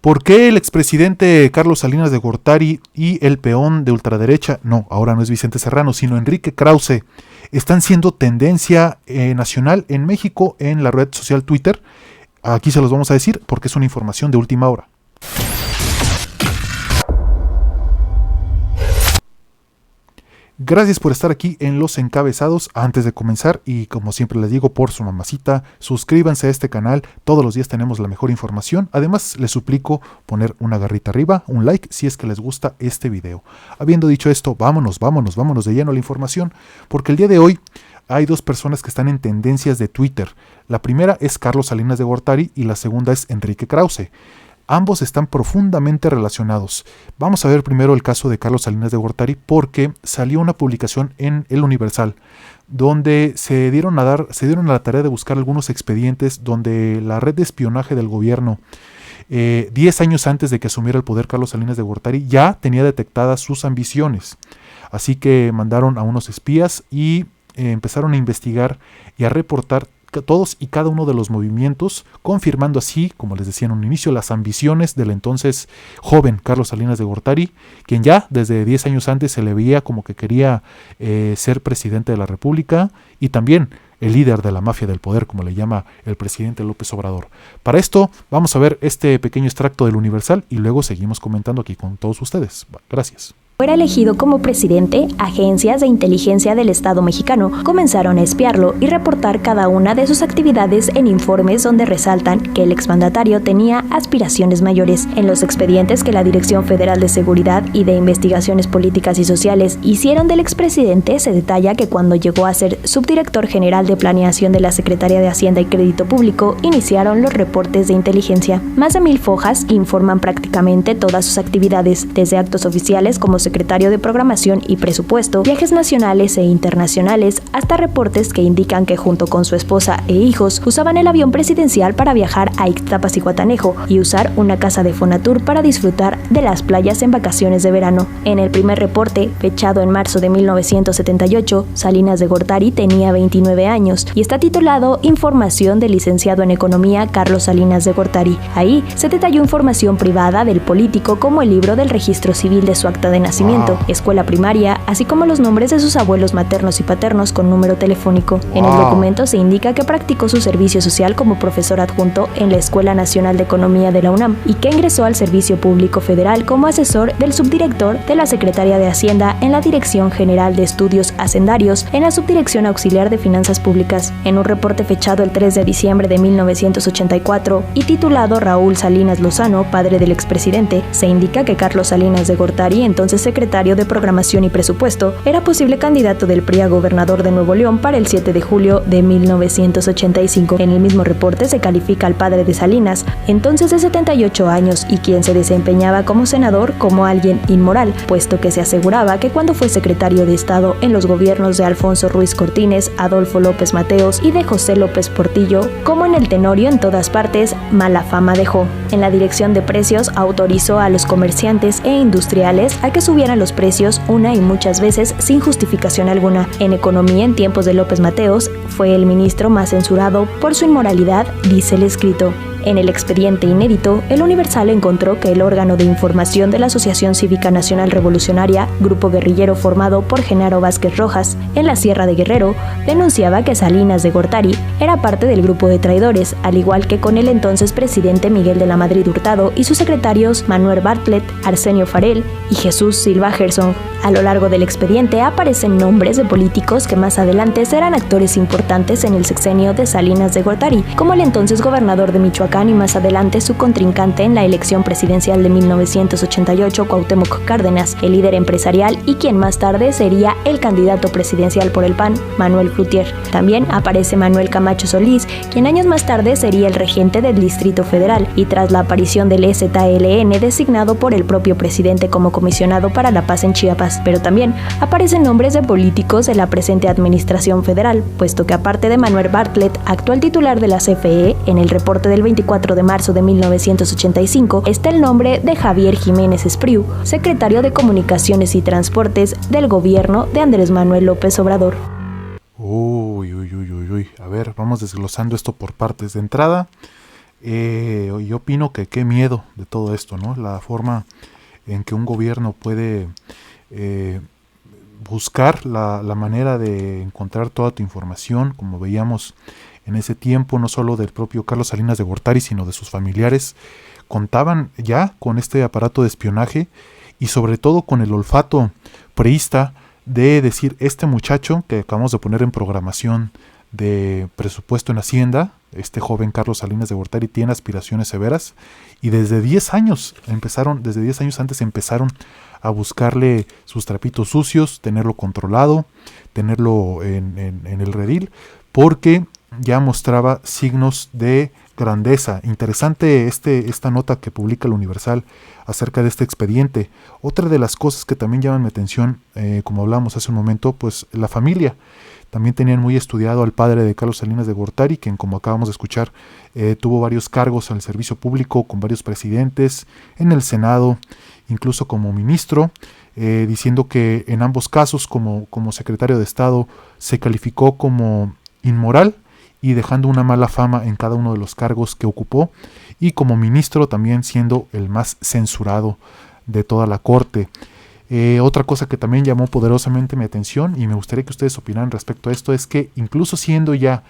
¿Por qué el expresidente Carlos Salinas de Gortari y el peón de ultraderecha, no, ahora no es Vicente Serrano, sino Enrique Krause, están siendo tendencia nacional en México en la red social Twitter? Aquí se los vamos a decir porque es una información de última hora. Gracias por estar aquí en Los Encabezados. Antes de comenzar, y como siempre les digo por su mamacita, suscríbanse a este canal, todos los días tenemos la mejor información. Además les suplico poner una garrita arriba, un like si es que les gusta este video. Habiendo dicho esto, vámonos de lleno a la información, porque el día de hoy hay dos personas que están en tendencias de Twitter. La primera es Carlos Salinas de Gortari y la segunda es Enrique Krause. Ambos están profundamente relacionados. Vamos a ver primero el caso de Carlos Salinas de Gortari porque salió una publicación en El Universal donde se dieron a la tarea de buscar algunos expedientes donde la red de espionaje del gobierno 10 años antes de que asumiera el poder Carlos Salinas de Gortari ya tenía detectadas sus ambiciones. Así que mandaron a unos espías y empezaron a investigar y a reportar todos y cada uno de los movimientos, confirmando así, como les decía en un inicio, las ambiciones del entonces joven Carlos Salinas de Gortari, quien ya desde 10 años antes se le veía como que quería ser presidente de la República y también el líder de la mafia del poder, como le llama el presidente López Obrador. Para esto vamos a ver este pequeño extracto del Universal y luego seguimos comentando aquí con todos ustedes. Gracias. Fuera elegido como presidente, agencias de inteligencia del Estado mexicano comenzaron a espiarlo y reportar cada una de sus actividades en informes donde resaltan que el exmandatario tenía aspiraciones mayores. En los expedientes que la Dirección Federal de Seguridad y de Investigaciones Políticas y Sociales hicieron del expresidente, se detalla que cuando llegó a ser subdirector general de planeación de la Secretaría de Hacienda y Crédito Público, iniciaron los reportes de inteligencia. Más de 1000 hojas informan prácticamente todas sus actividades, desde actos oficiales como secretario de Programación y Presupuesto, viajes nacionales e internacionales, hasta reportes que indican que junto con su esposa e hijos usaban el avión presidencial para viajar a Ixtapas y Guatanejo y usar una casa de Fonatur para disfrutar de las playas en vacaciones de verano. En el primer reporte, fechado en marzo de 1978, Salinas de Gortari tenía 29 años y está titulado Información del licenciado en Economía Carlos Salinas de Gortari. Ahí se detalló información privada del político como el libro del registro civil de su acta de nacimiento, escuela primaria, así como los nombres de sus abuelos maternos y paternos con número telefónico. En el documento se indica que practicó su servicio social como profesor adjunto en la Escuela Nacional de Economía de la UNAM y que ingresó al Servicio Público Federal como asesor del subdirector de la Secretaría de Hacienda en la Dirección General de Estudios Hacendarios en la Subdirección Auxiliar de Finanzas Públicas. En un reporte fechado el 3 de diciembre de 1984 y titulado Raúl Salinas Lozano, padre del expresidente, se indica que Carlos Salinas de Gortari, entonces secretario de Programación y Presupuesto, era posible candidato del PRI a gobernador de Nuevo León para el 7 de julio de 1985. En el mismo reporte se califica al padre de Salinas, entonces de 78 años y quien se desempeñaba como senador, como alguien inmoral, puesto que se aseguraba que cuando fue secretario de Estado en los gobiernos de Alfonso Ruiz Cortines, Adolfo López Mateos y de José López Portillo, como en el Tenorio en todas partes, mala fama dejó. En la Dirección de Precios autorizó a los comerciantes e industriales a que subieran los precios una y muchas veces sin justificación alguna. En Economía, en tiempos de López Mateos, fue el ministro más censurado por su inmoralidad, dice el escrito. En el expediente inédito, El Universal encontró que el órgano de información de la Asociación Cívica Nacional Revolucionaria, grupo guerrillero formado por Genaro Vázquez Rojas, en la Sierra de Guerrero, denunciaba que Salinas de Gortari era parte del grupo de traidores, al igual que con el entonces presidente Miguel de la Madrid Hurtado y sus secretarios Manuel Bartlett, Arsenio Farell y Jesús Silva Herzog. A lo largo del expediente aparecen nombres de políticos que más adelante serán actores importantes en el sexenio de Salinas de Gortari, como el entonces gobernador de Michoacán y más adelante su contrincante en la elección presidencial de 1988, Cuauhtémoc Cárdenas, el líder empresarial y quien más tarde sería el candidato presidencial por el PAN, Manuel Cloutier. También aparece Manuel Camacho Solís, quien años más tarde sería el regente del Distrito Federal y tras la aparición del EZLN designado por el propio presidente como comisionado para la paz en Chiapas. Pero también aparecen nombres de políticos de la presente administración federal, puesto que aparte de Manuel Bartlett, actual titular de la CFE, en el reporte del 24 de marzo de 1985 está el nombre de Javier Jiménez Espriu, secretario de Comunicaciones y Transportes del gobierno de Andrés Manuel López Obrador. A ver, vamos desglosando esto por partes. De entrada, Yo opino que qué miedo de todo esto, ¿no? La forma en que un gobierno puede buscar la manera de encontrar toda tu información, como veíamos en ese tiempo, no solo del propio Carlos Salinas de Gortari, sino de sus familiares, contaban ya con este aparato de espionaje y sobre todo con el olfato priista de decir, este muchacho que acabamos de poner en programación de presupuesto en Hacienda, este joven Carlos Salinas de Gortari tiene aspiraciones severas y desde 10 años antes empezaron a buscarle sus trapitos sucios, tenerlo controlado, tenerlo en el redil, porque ya mostraba signos de grandeza. Interesante esta nota que publica el Universal acerca de este expediente. Otra de las cosas que también llaman mi atención, como hablábamos hace un momento, pues la familia. También tenían muy estudiado al padre de Carlos Salinas de Gortari, quien, como acabamos de escuchar, tuvo varios cargos en el servicio público con varios presidentes, en el Senado, incluso como ministro, diciendo que en ambos casos, como secretario de Estado, se calificó como inmoral y dejando una mala fama en cada uno de los cargos que ocupó, y como ministro también siendo el más censurado de toda la corte. Otra cosa que también llamó poderosamente mi atención y me gustaría que ustedes opinaran respecto a esto es que incluso siendo ya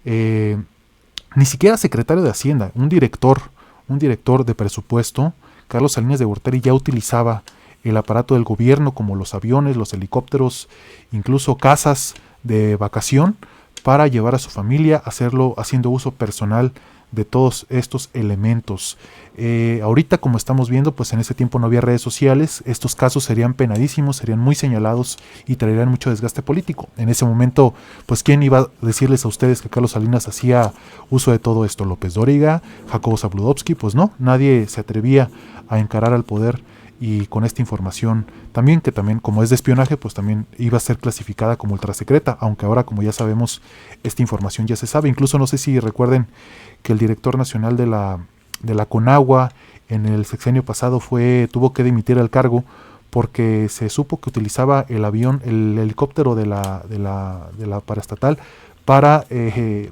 ni siquiera secretario de Hacienda, un director de presupuesto, Carlos Salinas de Gortari ya utilizaba el aparato del gobierno como los aviones, los helicópteros, incluso casas de vacación para llevar a su familia, haciendo uso personal de todos estos elementos. Ahorita, como estamos viendo, pues en ese tiempo no había redes sociales, estos casos serían penadísimos, serían muy señalados y traerían mucho desgaste político. En ese momento, pues ¿quién iba a decirles a ustedes que Carlos Salinas hacía uso de todo esto? ¿López Dóriga? ¿Jacobo Zabludovsky? Pues no, nadie se atrevía a encarar al poder y con esta información también, que también como es de espionaje, pues también iba a ser clasificada como ultrasecreta, aunque ahora, como ya sabemos, esta información ya se sabe. Incluso no sé si recuerden que el director nacional de la Conagua en el sexenio pasado tuvo que dimitir el cargo porque se supo que utilizaba el helicóptero de la paraestatal para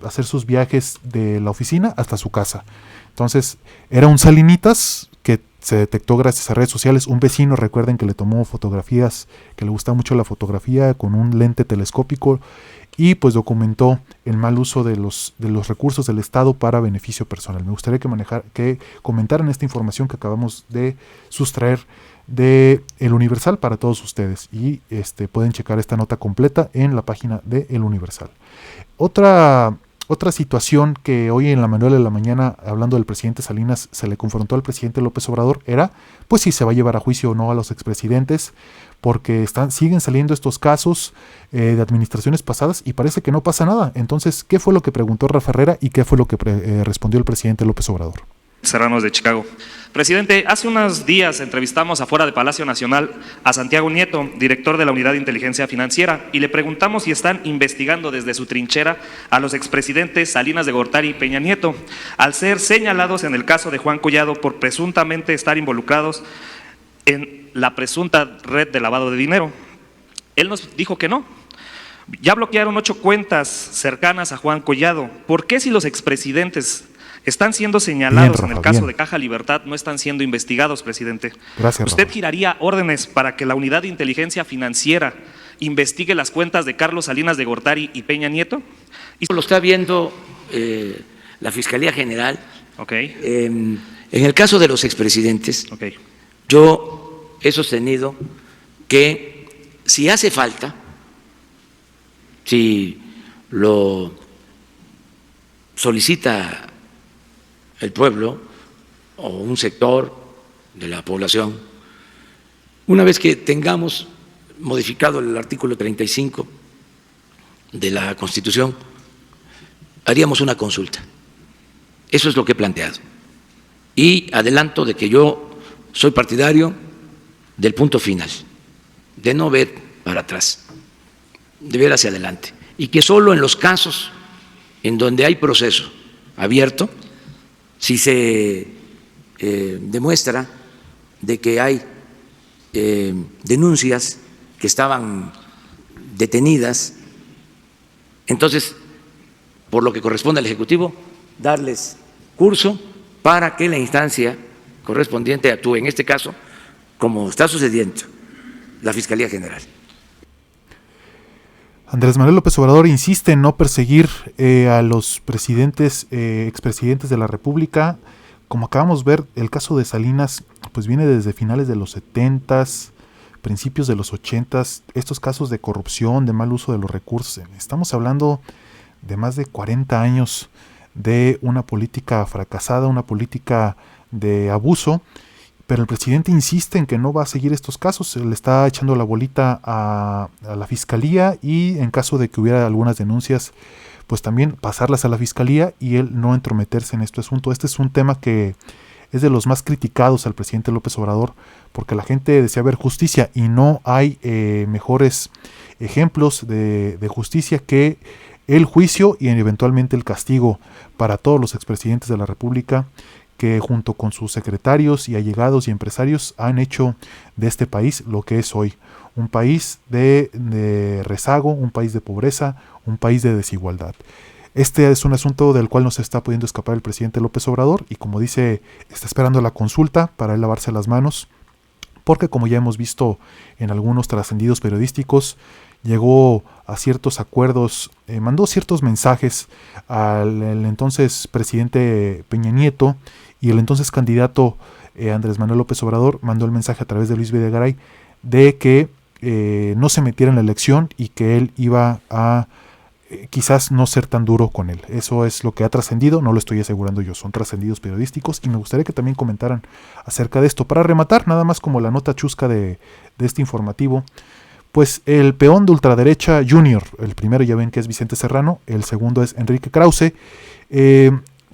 hacer sus viajes de la oficina hasta su casa. Entonces, era un Salinitas que se detectó gracias a redes sociales. Un vecino, recuerden, que le tomó fotografías, que le gustaba mucho la fotografía, con un lente telescópico, y pues documentó el mal uso de los recursos del Estado para beneficio personal. Me gustaría que comentaran esta información que acabamos de sustraer de El Universal para todos ustedes, y pueden checar esta nota completa en la página de El Universal. Otra situación que hoy en la mañana de la mañana, hablando del presidente Salinas, se le confrontó al presidente López Obrador, era pues si se va a llevar a juicio o no a los expresidentes, porque siguen saliendo estos casos de administraciones pasadas y parece que no pasa nada. Entonces, ¿qué fue lo que preguntó Rafa Herrera y qué fue lo que respondió el presidente López Obrador? Serranos de Chicago. Presidente, hace unos días entrevistamos afuera de Palacio Nacional a Santiago Nieto, director de la Unidad de Inteligencia Financiera, y le preguntamos si están investigando desde su trinchera a los expresidentes Salinas de Gortari y Peña Nieto, al ser señalados en el caso de Juan Collado por presuntamente estar involucrados en la presunta red de lavado de dinero. Él nos dijo que no. Ya bloquearon 8 cuentas cercanas a Juan Collado. ¿Por qué, si los expresidentes están siendo señalados bien, Rafa, en el caso de Caja Libertad, no están siendo investigados, presidente? Gracias, ¿Usted Rafa. Giraría órdenes para que la Unidad de Inteligencia Financiera investigue las cuentas de Carlos Salinas de Gortari y Peña Nieto? Lo está viendo la Fiscalía General. Okay. En el caso de los expresidentes, okay, yo he sostenido que si hace falta, si lo solicita el pueblo o un sector de la población, una vez que tengamos modificado el artículo 35 de la Constitución, haríamos una consulta. Eso es lo que he planteado. Y adelanto de que yo soy partidario del punto final, de no ver para atrás, de ver hacia adelante, y que solo en los casos en donde hay proceso abierto, si se demuestra de que hay denuncias que estaban detenidas, entonces, por lo que corresponde al Ejecutivo, darles curso para que la instancia correspondiente actúe, en este caso, como está sucediendo, la Fiscalía General. Andrés Manuel López Obrador insiste en no perseguir a los presidentes, expresidentes de la República. Como acabamos de ver, el caso de Salinas pues viene desde finales de los 70s, principios de los 80s, estos casos de corrupción, de mal uso de los recursos. Estamos hablando de más de 40 años de una política fracasada, una política de abuso, pero el presidente insiste en que no va a seguir estos casos. Le está echando la bolita a la fiscalía y en caso de que hubiera algunas denuncias, pues también pasarlas a la fiscalía y él no entrometerse en este asunto. Este es un tema que es de los más criticados al presidente López Obrador, porque la gente desea ver justicia y no hay mejores ejemplos de justicia que el juicio y eventualmente el castigo para todos los expresidentes de la República, que junto con sus secretarios y allegados y empresarios han hecho de este país lo que es hoy, un país de rezago, un país de pobreza, un país de desigualdad. Este es un asunto del cual no se está pudiendo escapar el presidente López Obrador y, como dice, está esperando la consulta para él lavarse las manos, porque como ya hemos visto en algunos trascendidos periodísticos, llegó a ciertos acuerdos, mandó ciertos mensajes al entonces presidente Peña Nieto, y el entonces candidato Andrés Manuel López Obrador mandó el mensaje a través de Luis Videgaray de que no se metiera en la elección y que él iba a quizás no ser tan duro con él. Eso es lo que ha trascendido, no lo estoy asegurando yo, son trascendidos periodísticos y me gustaría que también comentaran acerca de esto. Para rematar, nada más como la nota chusca de este informativo, pues el peón de ultraderecha junior, el primero ya ven que es Vicente Serrano, el segundo es Enrique Krause,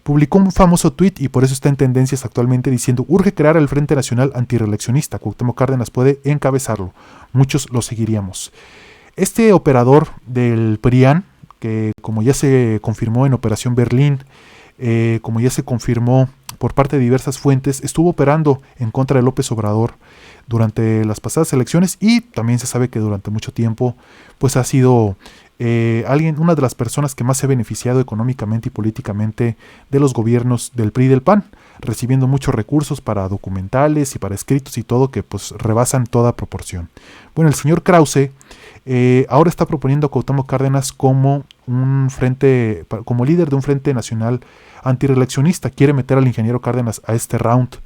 publicó un famoso tuit y por eso está en tendencias actualmente diciendo: urge crear el Frente Nacional Antireeleccionista, Cuauhtémoc Cárdenas puede encabezarlo, muchos lo seguiríamos. Este operador del PRIAN, que como ya se confirmó en Operación Berlín, como ya se confirmó por parte de diversas fuentes, estuvo operando en contra de López Obrador durante las pasadas elecciones y también se sabe que durante mucho tiempo pues ha sido una de las personas que más se ha beneficiado económicamente y políticamente de los gobiernos del PRI y del PAN, recibiendo muchos recursos para documentales y para escritos y todo que pues rebasan toda proporción. Bueno, el señor Krause ahora está proponiendo a Cuauhtémoc Cárdenas como como líder de un frente nacional antireeleccionista. Quiere meter al ingeniero Cárdenas a este round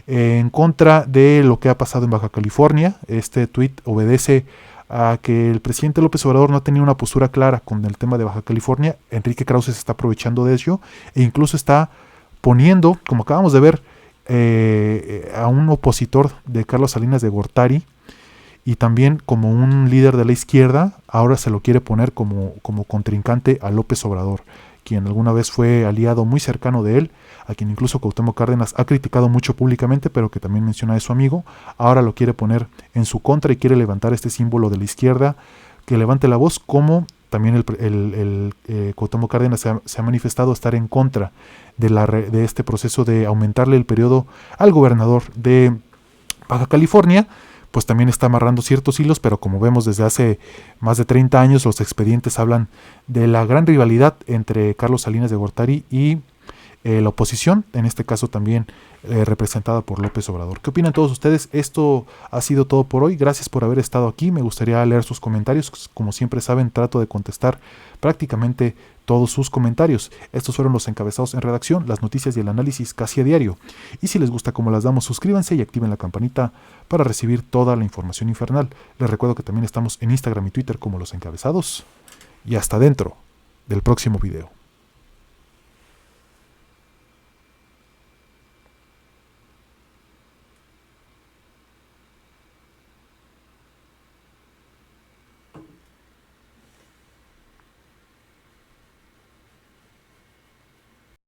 en contra de lo que ha pasado en Baja California. Este tuit obedece a que el presidente López Obrador no tenía una postura clara con el tema de Baja California. Enrique Krause se está aprovechando de ello e incluso está poniendo, como acabamos de ver, a un opositor de Carlos Salinas de Gortari y también como un líder de la izquierda, ahora se lo quiere poner como contrincante a López Obrador, quien alguna vez fue aliado muy cercano de él, a quien incluso Cuauhtémoc Cárdenas ha criticado mucho públicamente, pero que también menciona de su amigo. Ahora lo quiere poner en su contra y quiere levantar este símbolo de la izquierda, que levante la voz, como también Cuauhtémoc Cárdenas se ha manifestado estar en contra de este proceso de aumentarle el periodo al gobernador de Baja California. Pues también está amarrando ciertos hilos, pero como vemos desde hace más de 30 años, los expedientes hablan de la gran rivalidad entre Carlos Salinas de Gortari y la oposición, en este caso también representada por López Obrador. ¿Qué opinan todos ustedes? Esto ha sido todo por hoy. Gracias por haber estado aquí. Me gustaría leer sus comentarios. Como siempre saben, trato de contestar prácticamente todos sus comentarios. Estos fueron los encabezados en redacción, las noticias y el análisis casi a diario. Y si les gusta cómo las damos, suscríbanse y activen la campanita para recibir toda la información infernal. Les recuerdo que también estamos en Instagram y Twitter como Los Encabezados. Y hasta dentro del próximo video.